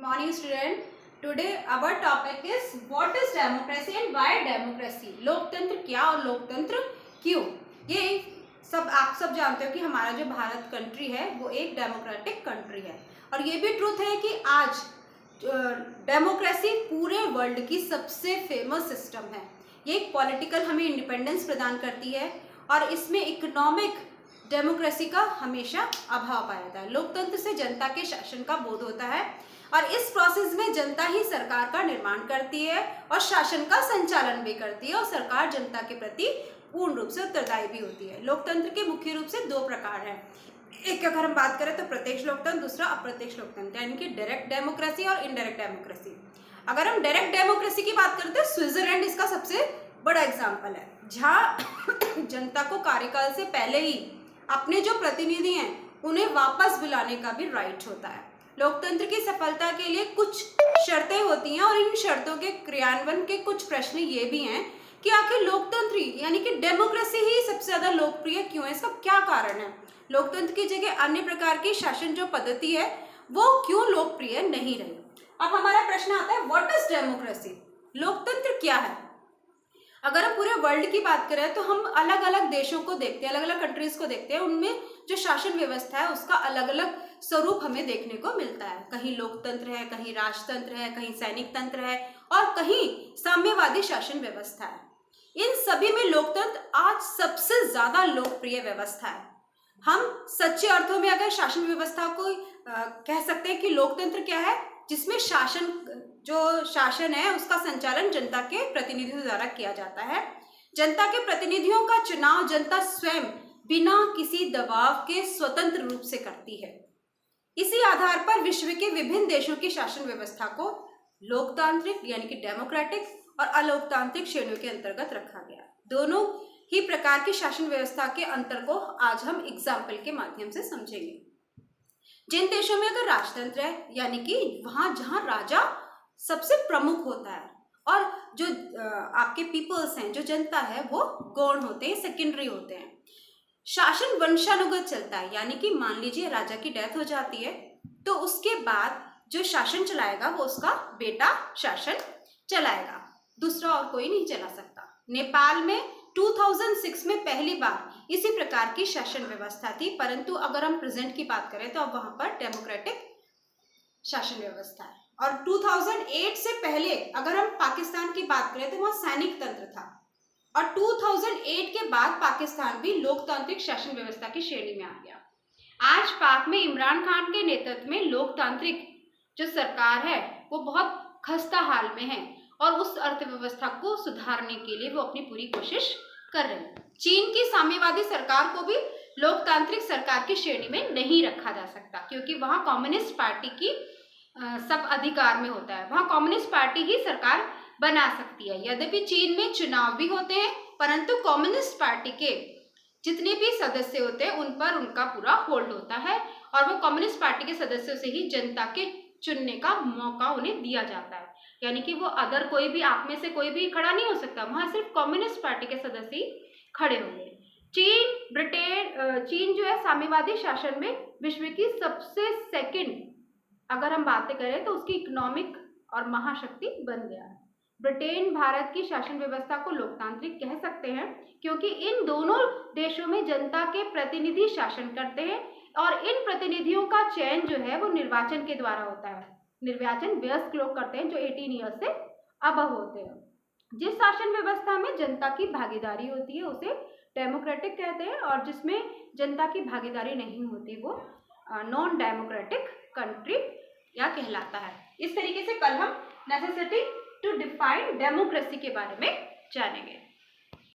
Morning student. Today our topic is what is democracy and why democracy. लोकतंत्र क्या और लोकतंत्र क्यों. ये आप सब जानते हो कि हमारा जो भारत कंट्री है वो एक डेमोक्रेटिक कंट्री है और ये भी ट्रूथ है कि आज डेमोक्रेसी पूरे वर्ल्ड की सबसे फेमस सिस्टम है. ये एक पॉलिटिकल हमें इंडिपेंडेंस प्रदान करती है और इसमें इकोनॉमिक डेमोक्रेसी का हमेशा अभाव पाया जाता है. लोकतंत्र से जनता के शासन का बोध होता है और इस प्रोसेस में जनता ही सरकार का निर्माण करती है और शासन का संचालन भी करती है और सरकार जनता के प्रति पूर्ण रूप से उत्तरदायी भी होती है. लोकतंत्र के मुख्य रूप से दो प्रकार हैं. एक अगर हम बात करें तो प्रत्यक्ष लोकतंत्र, दूसरा अप्रत्यक्ष लोकतंत्र यानी कि डायरेक्ट डेमोक्रेसी और इनडायरेक्ट डेमोक्रेसी. अगर हम डायरेक्ट डेमोक्रेसी की बात करते हैं, स्विट्जरलैंड इसका सबसे बड़ा एग्जाम्पल है, जहाँ जनता को कार्यकाल से पहले ही अपने जो प्रतिनिधि हैं उन्हें वापस बुलाने का भी राइट होता है. लोकतंत्र की सफलता के लिए कुछ शर्तें होती हैं और इन शर्तों के क्रियान्वयन के कुछ प्रश्न ये भी हैं कि आखिर लोकतंत्र यानी कि डेमोक्रेसी ही सबसे ज्यादा लोकप्रिय क्यों है, इसका क्या कारण है. लोकतंत्र की जगह अन्य प्रकार की शासन जो पद्धति है वो क्यों लोकप्रिय नहीं रही. अब हमारा प्रश्न आता है व्हाट इज डेमोक्रेसी. लोकतंत्र क्या है. अगर हम पूरे वर्ल्ड की बात करें तो हम अलग अलग देशों को देखते हैं, अलग अलग कंट्रीज को देखते हैं, उनमें जो शासन व्यवस्था है उसका अलग अलग स्वरूप हमें देखने को मिलता है. कहीं लोकतंत्र है, कहीं राजतंत्र है, कहीं सैनिक तंत्र है और कहीं साम्यवादी शासन व्यवस्था है. इन सभी में लोकतंत्र आज सबसे ज्यादा लोकप्रिय व्यवस्था है. हम सच्चे अर्थों में अगर शासन व्यवस्था को कह सकते हैं कि लोकतंत्र क्या है, जिसमें शासन है उसका संचालन जनता के प्रतिनिधियों द्वारा किया जाता है. जनता के प्रतिनिधियों का चुनाव जनता स्वयं बिना किसी दबाव के स्वतंत्र रूप से करती है. इसी आधार पर विश्व के विभिन्न देशों की शासन व्यवस्था को लोकतांत्रिक यानी कि डेमोक्रेटिक और अलोकतांत्रिक श्रेणियों के अंतर्गत रखा गया. दोनों ही प्रकार की शासन व्यवस्था के अंतर को आज हम एग्जाम्पल के माध्यम से समझेंगे. जिन देशों में अगर राजतंत्र है यानी कि वहां जहां राजा सबसे प्रमुख होता है और जो आपके पीपल्स हैं, जो जनता है, वो गौण होते हैं, सेकेंडरी होते हैं. शासन वंशानुगत चलता है यानी कि मान लीजिए राजा की डेथ हो जाती है तो उसके बाद जो शासन चलाएगा वो उसका बेटा शासन चलाएगा, दूसरा और कोई नहीं चला सकता. नेपाल में 2006 में पहली बार इसी प्रकार की शासन व्यवस्था थी, परंतु अगर हम प्रेजेंट की बात करें तो अब वहां पर डेमोक्रेटिक शासन व्यवस्था है. और 2008 से पहले अगर हम पाकिस्तान की बात करें तो वहां सैनिक तंत्र था और 2008 के बाद पाकिस्तान भी लोकतांत्रिक शासन व्यवस्था की श्रेणी में आ गया. आज पाक में इमरान खान के नेतृत्व में लोकतांत्रिक जो सरकार है वो बहुत खस्ता हाल में है और उस अर्थव्यवस्था को सुधारने के लिए वो अपनी पूरी कोशिश कर रहे हैं. चीन की साम्यवादी सरकार को भी लोकतांत्रिक सरकार की श्रेणी में नहीं रखा जा सकता क्योंकि वहां कम्युनिस्ट पार्टी की सब अधिकार में होता है. वहां कम्युनिस्ट पार्टी ही सरकार बना सकती है. यद्यपि चीन में चुनाव भी होते हैं परंतु कम्युनिस्ट पार्टी के जितने भी सदस्य होते हैं उन पर उनका पूरा होल्ड होता है और वो कम्युनिस्ट पार्टी के सदस्यों से ही जनता के चुनने का मौका उन्हें दिया जाता है. यानी कि वो अदर कोई भी आप में से कोई भी खड़ा नहीं हो सकता, वहां सिर्फ कम्युनिस्ट पार्टी के सदस्य ही खड़े होंगे. चीन जो है साम्यवादी शासन में विश्व की सबसे सेकंड अगर हम बातें करें तो उसकी इकोनॉमिक और महाशक्ति बन गया है. ब्रिटेन भारत की शासन व्यवस्था को लोकतांत्रिक कह सकते हैं क्योंकि इन दोनों देशों में जनता के प्रतिनिधि शासन करते हैं और इन प्रतिनिधियों का चयन जो है वो निर्वाचन के द्वारा होता है. निर्वाचन वयस्क लोग करते हैं जो 18 ईयर्स से अबव होते हैं. जिस शासन व्यवस्था में जनता की भागीदारी होती है उसे डेमोक्रेटिक कहते हैं और जिसमें जनता की भागीदारी नहीं होती वो नॉन डेमोक्रेटिक कंट्री या कहलाता है. इस तरीके से कल हम नेसेसिटी टू डिफाइन डेमोक्रेसी के बारे में जानेंगे.